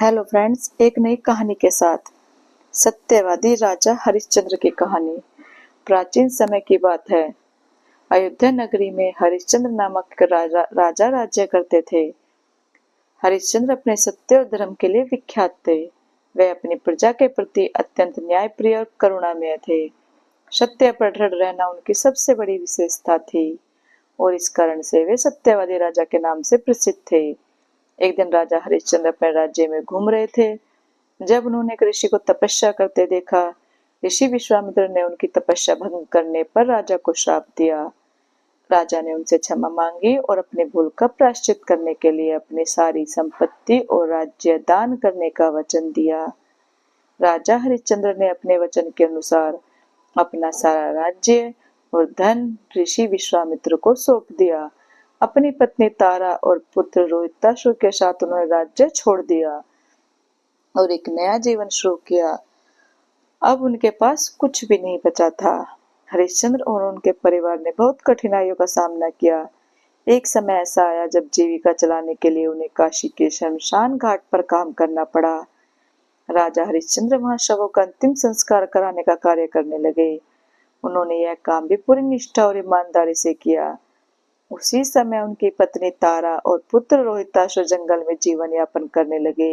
Hello friends, एक नई कहानी के साथ सत्यवादी राजा हरिश्चंद्र की कहानी। प्राचीन समय की बात है। अयोध्या नगरी में हरिश्चंद्र नामक एक राजा राज्य करते थे। हरिश्चंद्र अपने सत्य और धर्म के लिए विख्यात थे। वे अपनी प्रजा के प्रति अत्यंत न्यायप्रिय और करुणामय थे। सत्य पर दृढ़ रहना उनकी सबसे बड़ी विशेषता थी और इस कारण से वे सत्यवादी राजा के नाम से प्रसिद्ध थे। एक दिन राजा हरिश्चंद्र अपने राज्य में घूम रहे थे। जब उन्होंने एक ऋषि को तपस्या करते देखा, ऋषि विश्वामित्र ने उनकी तपस्या भंग करने पर राजा को श्राप दिया। राजा ने उनसे क्षमा मांगी और अपनी भूल का प्रायश्चित करने के लिए अपनी सारी संपत्ति और राज्य दान करने का वचन दिया। राजा हरिश्चंद्र ने अपने वचन के अनुसार अपना सारा राज्य और धन ऋषि विश्वामित्र को सौंप दिया। अपनी पत्नी तारा और पुत्र रोहिताश्व के साथ उन्होंने राज्य छोड़ दिया और एक नया जीवन शुरू किया। अब उनके पास कुछ भी नहीं बचा था। हरिश्चंद्र और उनके परिवार ने बहुत कठिनाइयों का सामना किया। एक समय ऐसा आया जब जीविका चलाने के लिए उन्हें काशी के शमशान घाट पर काम करना पड़ा। राजा हरिश्चंद्र वहां शवों का अंतिम संस्कार कराने का कार्य करने लगे। उन्होंने यह काम भी पूरी निष्ठा और ईमानदारी से किया। उसी समय उनकी पत्नी तारा और पुत्र रोहिताश्व जंगल में जीवन यापन करने लगे।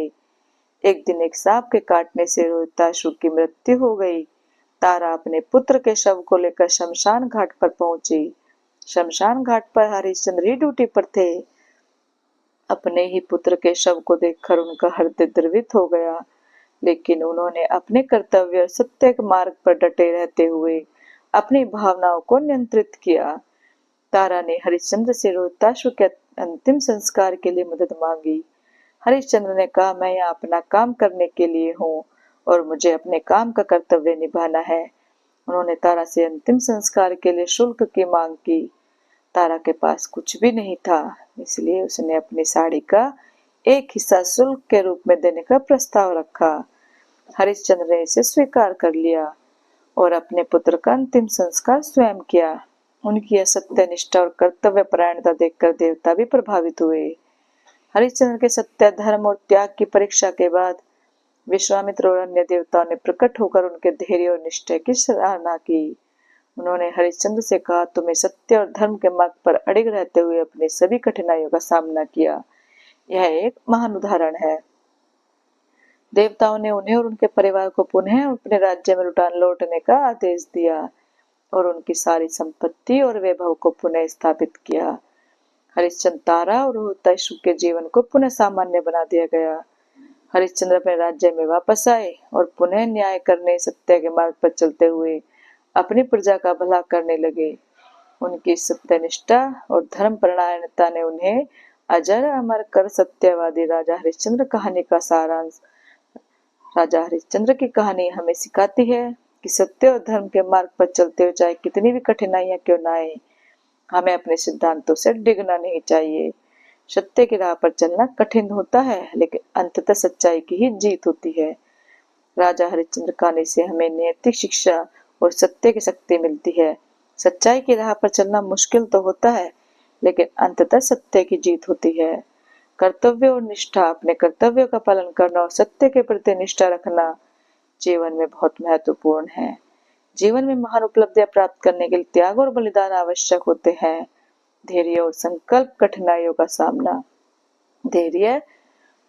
एक दिन एक सांप के काटने से रोहिताश्व की मृत्यु हो गई। तारा अपने पुत्र के शव को लेकर शमशान घाट पर पहुंची। शमशान घाट पर हरिश्चंद्र ही ड्यूटी पर थे। अपने ही पुत्र के शव को देखकर उनका हृदय द्रवित हो गया, लेकिन उन्होंने अपने कर्तव्य और सत्य के मार्ग पर डटे रहते हुए अपनी भावनाओं को नियंत्रित किया। तारा ने हरिश्चंद्र से रोहिताश्व के अंतिम संस्कार के लिए मदद मांगी। हरिश्चंद्र ने कहा, मैं यहाँ अपना काम करने के लिए हूँ और मुझे अपने काम का कर्तव्य निभाना है। उन्होंने तारा से अंतिम संस्कार के लिए शुल्क की मांग की। तारा के पास कुछ भी नहीं था, इसलिए उसने अपनी साड़ी का एक हिस्सा शुल्क के रूप में देने का प्रस्ताव रखा। हरिश्चंद्र ने इसे स्वीकार कर लिया और अपने पुत्र का अंतिम संस्कार स्वयं किया। उनकी असत्य निष्ठा और कर्तव्य परायणता देखकर देवता भी प्रभावित हुए। हरिश्चंद्र के सत्य, धर्म और त्याग की परीक्षा के बाद विश्वामित्र और अन्य देवताओं ने प्रकट होकर उनके धैर्य और निष्ठा की सराहना की। उन्होंने हरिश्चंद्र से कहा, तुम्हें सत्य और धर्म के मार्ग पर अड़िग रहते हुए अपनी सभी कठिनाइयों का सामना किया। यह एक महान उदाहरण है। देवताओं ने उन्हें और उनके परिवार को पुनः अपने राज्य में लौटने का आदेश दिया और उनकी सारी संपत्ति और वैभव को पुनः स्थापित किया। हरिश्चंद्र, तारा और रोहिताश्व के जीवन को पुनः सामान्य बना दिया गया। हरिश्चंद्र अपने राज्य में वापस आए और पुनः न्याय करने, सत्य के मार्ग पर चलते हुए अपनी प्रजा का भला करने लगे। उनकी सत्यनिष्ठा और धर्म परायणता ने उन्हें अजर अमर कर सत्यवादी राजा हरिश्चंद्र कहानी का सारांश। राजा हरिश्चंद्र की कहानी हमें सिखाती है कि सत्य और धर्म के मार्ग पर चलते हुए चाहे कितनी भी कठिनाइयां क्यों न आए, हमें अपने सिद्धांतों से डिगना नहीं चाहिए। सत्य की राह पर चलना कठिन होता है, लेकिन अंततः सच्चाई की ही जीत होती है। राजा हरिश्चंद्र कहानी से हमें नैतिक शिक्षा और सत्य की शक्ति मिलती है। सच्चाई की राह पर चलना मुश्किल तो होता है, लेकिन अंततः सत्य की जीत होती है। कर्तव्य और निष्ठा, अपने कर्तव्यों का पालन करना और सत्य के प्रति निष्ठा रखना जीवन में बहुत महत्वपूर्ण है। जीवन में महान उपलब्धियां प्राप्त करने के लिए त्याग और बलिदान आवश्यक होते हैं। धैर्य और संकल्प, कठिनाइयों का सामना धैर्य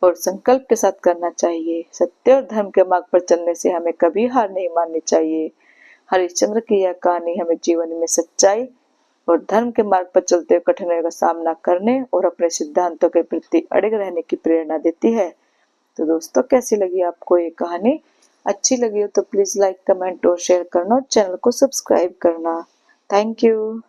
और संकल्प के साथ करना चाहिए। सत्य और धर्म के मार्ग पर चलने से हमें कभी हार नहीं माननी चाहिए। हरिश्चंद्र की यह कहानी हमें जीवन में सच्चाई और धर्म के मार्ग पर चलते हुए कठिनाइयों का सामना करने और अपने सिद्धांतों के प्रति अड़िग रहने की प्रेरणा देती है। तो दोस्तों, कैसी लगी आपको ये कहानी? अच्छी लगी हो तो प्लीज लाइक, कमेंट और शेयर करना और चैनल को सब्सक्राइब करना। Thank you.